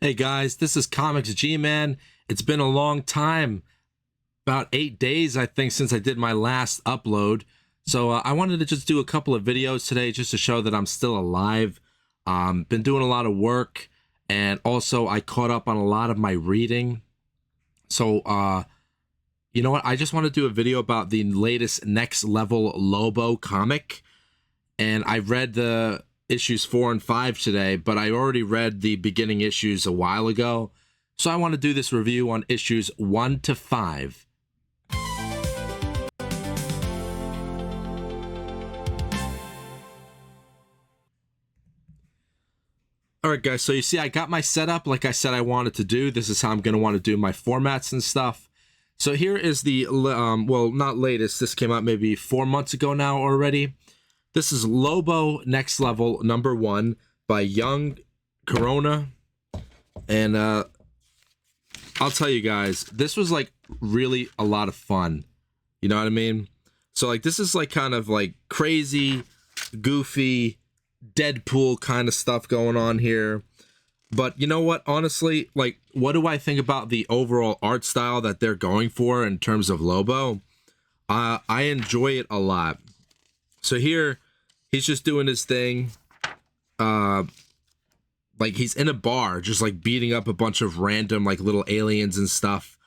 Hey guys, this is Comics G-Man. It's been a long time, about 8 days I think since I did my last upload. So I wanted to just do a couple of videos today just to show that I'm still alive. Been doing a lot of work, and also I caught up on a lot of my reading. So you know what? I just want to do a video about the latest Next Level Lobo comic. And I read the issues 4 and 5 today, but I already read the beginning issues a while ago. So I want to do this review on issues 1 to 5. Alright guys, so you see I got my setup like I said I wanted to do. This is how I'm going to want to do my formats and stuff. So here is the, well, not latest. This came out maybe 4 months ago now already. This is Lobo Next Level #1 by Young Corona. And I'll tell you guys, this was like really a lot of fun. You know what I mean? So like this is like kind of like crazy, goofy, Deadpool kind of stuff going on here. But you know what? Honestly, like, what do I think about the overall art style that they're going for in terms of Lobo? I enjoy it a lot. So here, he's just doing his thing. Like, he's in a bar, just like beating up a bunch of random like little aliens and stuff.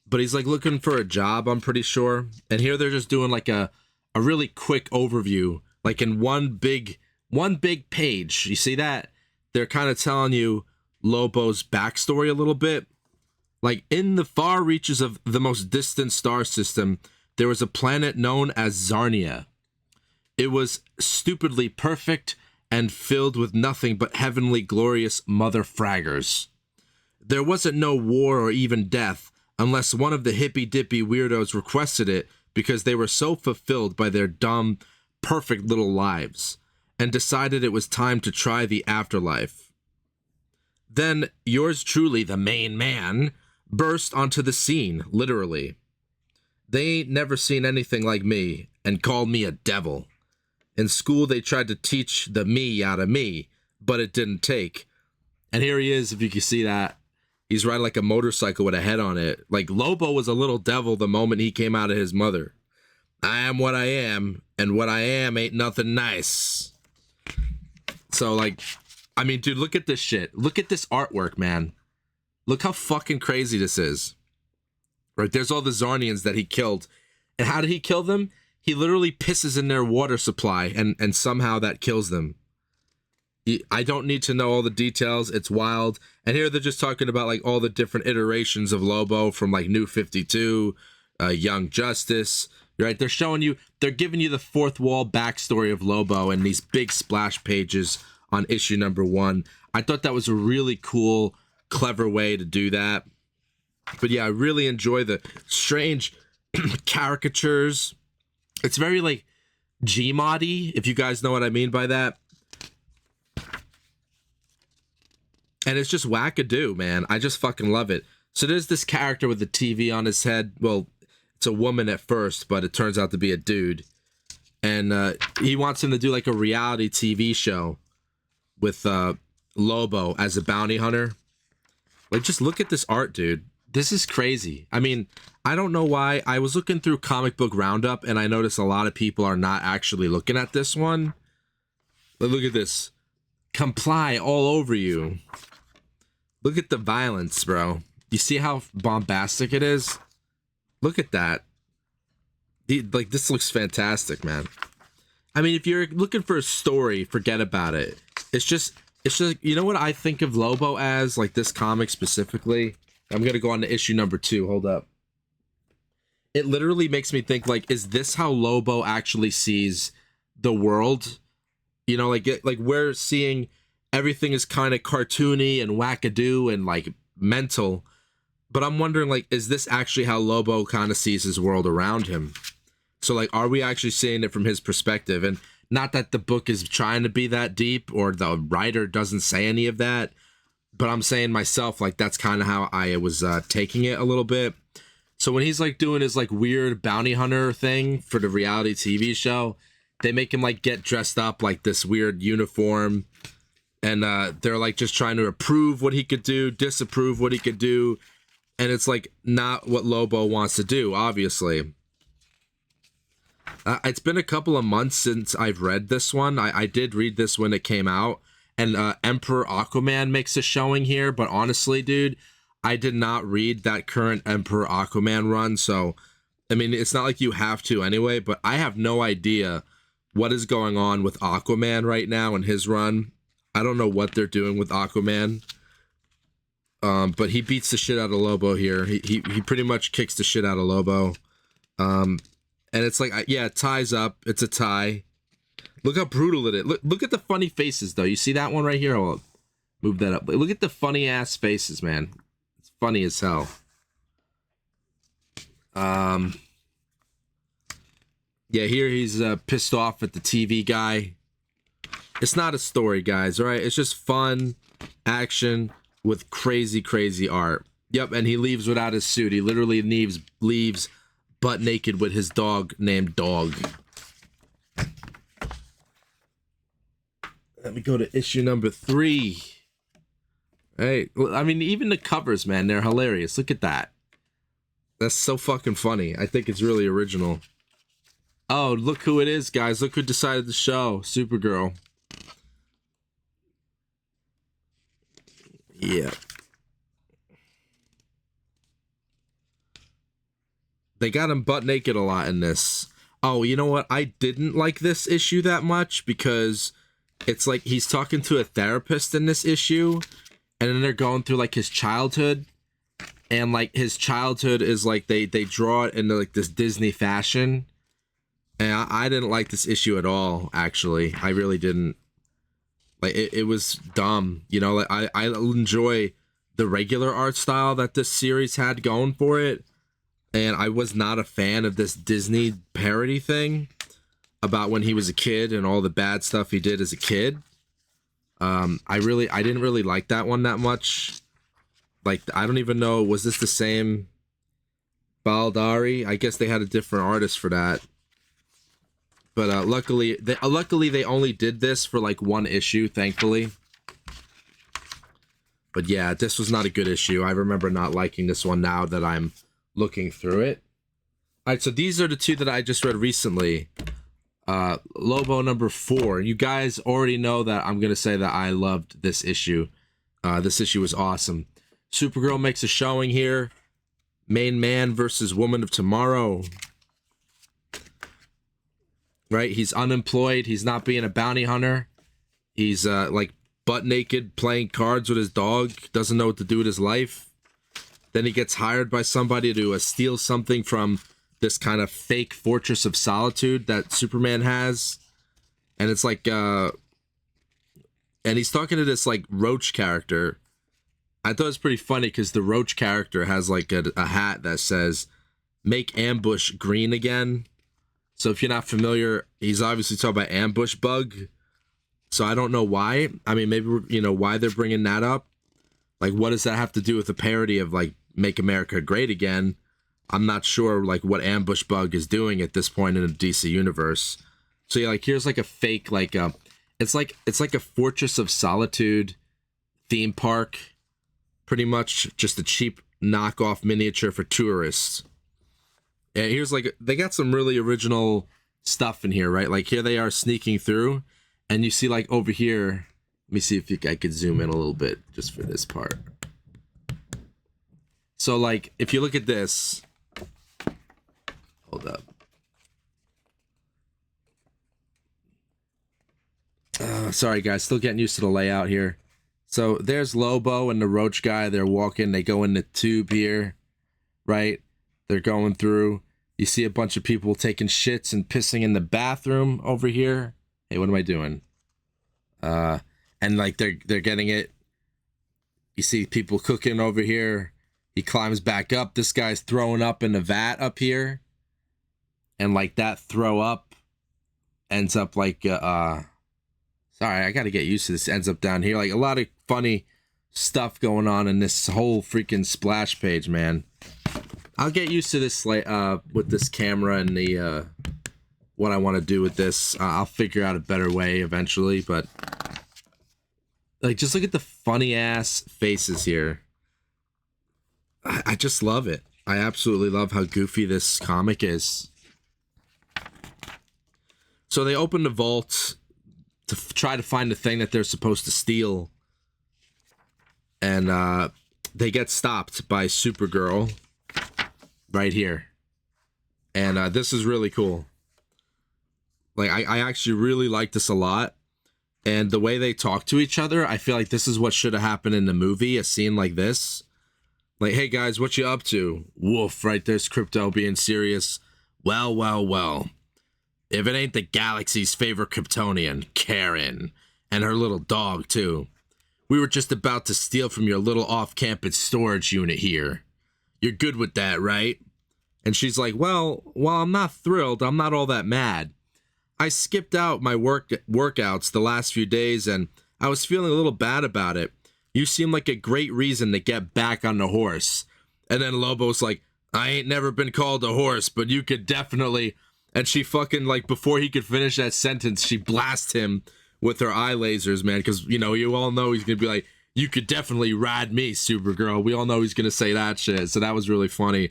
But he's like looking for a job, I'm pretty sure. And here they're just doing like a really quick overview, like in one big page. You see that? They're kind of telling you Lobo's backstory a little bit. Like, in the far reaches of the most distant star system, there was a planet known as Zarnia. It was stupidly perfect and filled with nothing but heavenly glorious mother fraggers. There wasn't no war or even death, unless one of the hippy-dippy weirdos requested it because they were so fulfilled by their dumb, perfect little lives, and decided it was time to try the afterlife. Then, yours truly, the main man, burst onto the scene, literally. They ain't never seen anything like me, and called me a devil. In school, they tried to teach the me out of me, but it didn't take. And here he is, if you can see that. He's riding like a motorcycle with a head on it. Like, Lobo was a little devil the moment he came out of his mother. I am what I am, and what I am ain't nothing nice. So, like, I mean, dude, look at this shit. Look at this artwork, man. Look how fucking crazy this is. Right, there's all the Zarnians that he killed. And how did he kill them? He literally pisses in their water supply, and somehow that kills them. I don't need to know all the details. It's wild. And here they're just talking about, like, all the different iterations of Lobo from, like, New 52, Young Justice. Right, they're showing you, they're giving you the fourth wall backstory of Lobo in these big splash pages on issue #1. I thought that was a really cool, clever way to do that. But yeah, I really enjoy the strange caricatures. It's very like Gmod-y, if you guys know what I mean by that. And it's just wackadoo, man. I just fucking love it. So there's this character with the TV on his head. Well, it's a woman at first, but it turns out to be a dude. And he wants him to do like a reality TV show with Lobo as a bounty hunter. Like, just look at this art, dude. This is crazy. I mean, I don't know why. I was looking through Comic Book Roundup, and I noticed a lot of people are not actually looking at this one. But look at this. Comply all over you. Look at the violence, bro. You see how bombastic it is? Look at that. Like, this looks fantastic, man. I mean, if you're looking for a story, forget about it. It's just, you know what I think of Lobo as, like this comic specifically? I'm going to go on to issue #2. Hold up. It literally makes me think, like, is this how Lobo actually sees the world? You know, like we're seeing everything is kind of cartoony and wackadoo and, like, mental. But I'm wondering, like, is this actually how Lobo kind of sees his world around him? So, like, are we actually seeing it from his perspective? And not that the book is trying to be that deep or the writer doesn't say any of that, but I'm saying myself, like, that's kind of how I was taking it a little bit. So when he's, like, doing his, like, weird bounty hunter thing for the reality TV show, they make him, like, get dressed up like this weird uniform. and they're like just trying to approve what he could do, disapprove what he could do, and it's like not what Lobo wants to do, obviously. It's been a couple of months since I've read this one. I did read this when it came out, and Emperor Aquaman makes a showing here, but honestly, dude, I did not read that current Emperor Aquaman run, so I mean, it's not like you have to anyway, but I have no idea what is going on with Aquaman right now in his run. I don't know what they're doing with Aquaman. But he beats the shit out of Lobo here. He pretty much kicks the shit out of Lobo. And it's like, yeah, it ties up. It's a tie. Look how brutal it is. Look at the funny faces, though. You see that one right here? I'll move that up. Look at the funny ass faces, man. It's funny as hell. Yeah, here he's pissed off at the TV guy. It's not a story, guys, all right? It's just fun action with crazy, crazy art. Yep, and he leaves without his suit. He literally leaves butt naked with his dog named Dog. Let me go to issue number 3. Hey, I mean, even the covers, man, they're hilarious. Look at that. That's so fucking funny. I think it's really original. Oh, look who it is, guys. Look who decided to show. Supergirl. Yeah. They got him butt naked a lot in this. Oh, you know what? I didn't like this issue that much because it's like he's talking to a therapist in this issue, and then they're going through like his childhood, and like his childhood is like they draw it into like this Disney fashion. And I didn't like this issue at all, actually. I really didn't. Like, it was dumb. You know, like I enjoy the regular art style that this series had going for it. And I was not a fan of this Disney parody thing about when he was a kid and all the bad stuff he did as a kid. I didn't really like that one that much. Like, I don't even know, was this the same Baldari? I guess they had a different artist for that. But luckily they only did this for like one issue, thankfully. But yeah, this was not a good issue. I remember not liking this one now that I'm looking through it. All right, so these are the two that I just read recently. Lobo number 4. You guys already know that I'm going to say that I loved this issue. This issue was awesome. Supergirl makes a showing here. Main man versus woman of tomorrow. Right? He's unemployed. He's not being a bounty hunter. He's like butt naked playing cards with his dog. Doesn't know what to do with his life. Then he gets hired by somebody to steal something from this kind of fake fortress of solitude that Superman has. And it's like, and he's talking to this like Roach character. I thought it was pretty funny because the Roach character has like a hat that says, "Make ambush green again." So if you're not familiar, he's obviously talking about ambush bug. So I don't know why. I mean, maybe, you know, why they're bringing that up. Like, what does that have to do with the parody of, like, Make America Great Again? I'm not sure, like, what ambush bug is doing at this point in the DC universe. So, yeah, like, here's, like, a fake, like, it's like a Fortress of Solitude theme park. Pretty much just a cheap knockoff miniature for tourists. Yeah, here's like, they got some really original stuff in here, right? Like here they are sneaking through, and you see like over here, let me see if I could zoom in a little bit just for this part. So like, if you look at this, hold up. Sorry guys, still getting used to the layout here. So there's Lobo and the Roach guy. They're walking, they go in the tube here, right? They're going through. You see a bunch of people taking shits and pissing in the bathroom over here. Hey, what am I doing? And like they're getting it. You see people cooking over here. He climbs back up. This guy's throwing up in the vat up here. And like that throw up ends up like sorry, I gotta get used to this. Ends up down here. Like a lot of funny stuff going on in this whole freaking splash page, man. I'll get used to this with this camera and the what I want to do with this. I'll figure out a better way eventually, but Like, just look at the funny ass faces here. I just love it. I absolutely love how goofy this comic is. So they open the vault to try to find the thing that they're supposed to steal. And they get stopped by Supergirl right here. And this is really cool. Like, I actually really like this a lot. And the way they talk to each other, I feel like this is what should have happened in the movie, a scene like this. Like, hey guys, what you up to? Woof, right there's Krypto being serious. Well, well, well. If it ain't the galaxy's favorite Kryptonian, Karen, and her little dog, too. We were just about to steal from your little off-campus storage unit here. You're good with that, right? And she's like, well, while I'm not thrilled, I'm not all that mad. I skipped out my workouts the last few days, and I was feeling a little bad about it. You seem like a great reason to get back on the horse. And then Lobo's like, I ain't never been called a horse, but you could definitely... And she fucking, like, before he could finish that sentence, she blasts him with her eye lasers, man. Because, you know, you all know he's going to be like, you could definitely ride me, Supergirl. We all know he's going to say that shit. So that was really funny.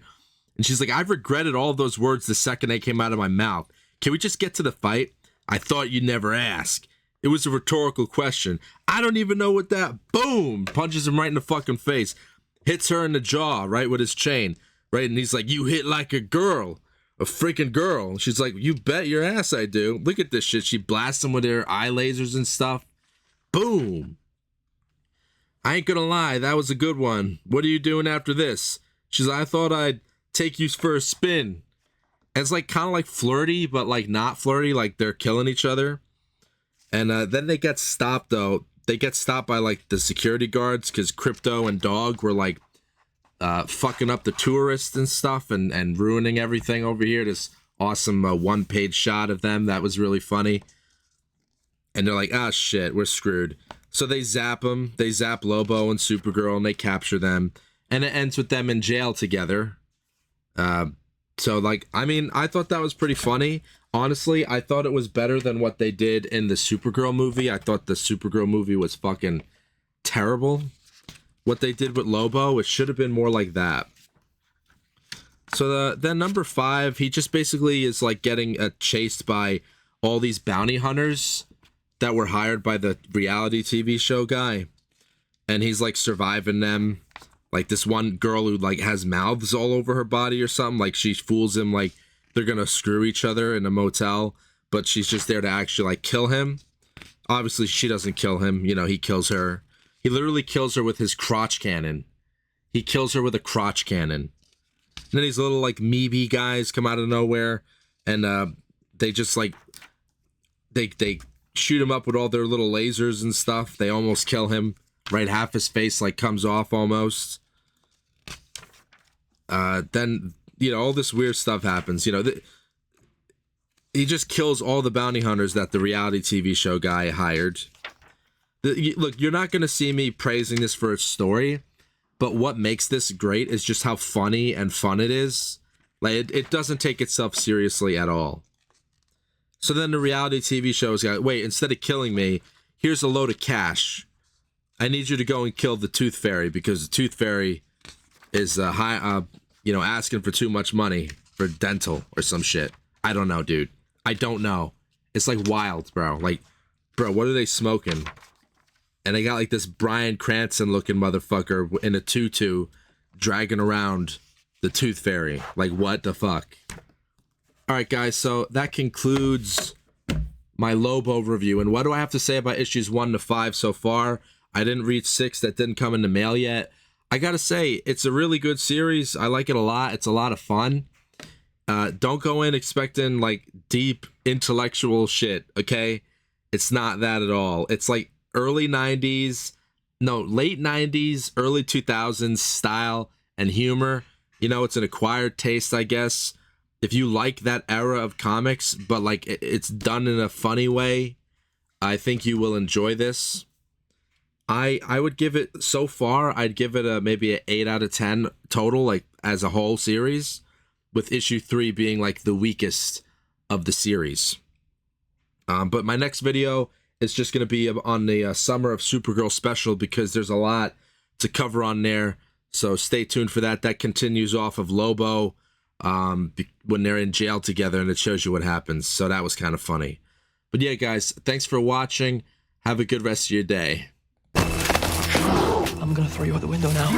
And she's like, I've regretted all of those words the second they came out of my mouth. Can we just get to the fight? I thought you'd never ask. It was a rhetorical question. I don't even know what that... Boom! Punches him right in the fucking face. Hits her in the jaw, right, with his chain. Right? And he's like, you hit like a girl. A freaking girl. She's like, you bet your ass I do. Look at this shit. She blasts him with her eye lasers and stuff. Boom. I ain't gonna lie, that was a good one. What are you doing after this? She's like, I thought I'd take you for a spin. And it's like kind of like flirty, but like not flirty, like they're killing each other. And then they get stopped though. They get stopped by like the security guards because Krypto and Dog were like fucking up the tourists and stuff and ruining everything over here. This awesome one-page shot of them. That was really funny. And they're like, ah, shit, we're screwed. So they zap them. They zap Lobo and Supergirl and they capture them. And it ends with them in jail together. So, like, I mean, I thought that was pretty funny. Honestly, I thought it was better than what they did in the Supergirl movie. I thought the Supergirl movie was fucking terrible. What they did with Lobo, it should have been more like that. So then number 5, he just basically is like getting chased by all these bounty hunters that were hired by the reality TV show guy. And he's like surviving them. Like this one girl who like has mouths all over her body or something. Like she fools him like they're gonna screw each other in a motel. But she's just there to actually like kill him. Obviously she doesn't kill him. You know, he kills her. He literally kills her with his crotch cannon. He kills her with a crotch cannon. And then these little like meaty guys come out of nowhere. And they just like... They shoot him up with all their little lasers and stuff. They almost kill him. Right, half his face like comes off almost. Then, you know, all this weird stuff happens. You know, he just kills all the bounty hunters that the reality TV show guy hired. Look, you're not going to see me praising this for its story, but what makes this great is just how funny and fun it is. Like, it doesn't take itself seriously at all. So then the reality TV show's got, wait, instead of killing me, here's a load of cash. I need you to go and kill the Tooth Fairy because the Tooth Fairy is you know, asking for too much money for dental or some shit. I don't know, dude. I don't know. It's like wild, bro. Like, bro, what are they smoking? And they got like this Bryan Cranston looking motherfucker in a tutu dragging around the Tooth Fairy. Like, what the fuck? All right, guys. So that concludes my Lobo review. And what do I have to say about issues 1 to 5 so far? I didn't read 6. That didn't come in the mail yet. I gotta say, it's a really good series. I like it a lot. It's a lot of fun. Don't go in expecting like deep intellectual shit, okay? It's not that at all. It's like early 90s, no, late 90s, early 2000s style and humor. You know, it's an acquired taste, I guess. If you like that era of comics, but like it's done in a funny way, I think you will enjoy this. I would give it, so far, I'd give it maybe an 8 out of 10 total, like as a whole series, with issue 3 being like the weakest of the series. But my next video It's just going to be on the Summer of Supergirl special because there's a lot to cover on there. So stay tuned for that. That continues off of Lobo when they're in jail together, and it shows you what happens. So that was kind of funny. But yeah, guys, thanks for watching. Have a good rest of your day. I'm gonna throw you out the window now.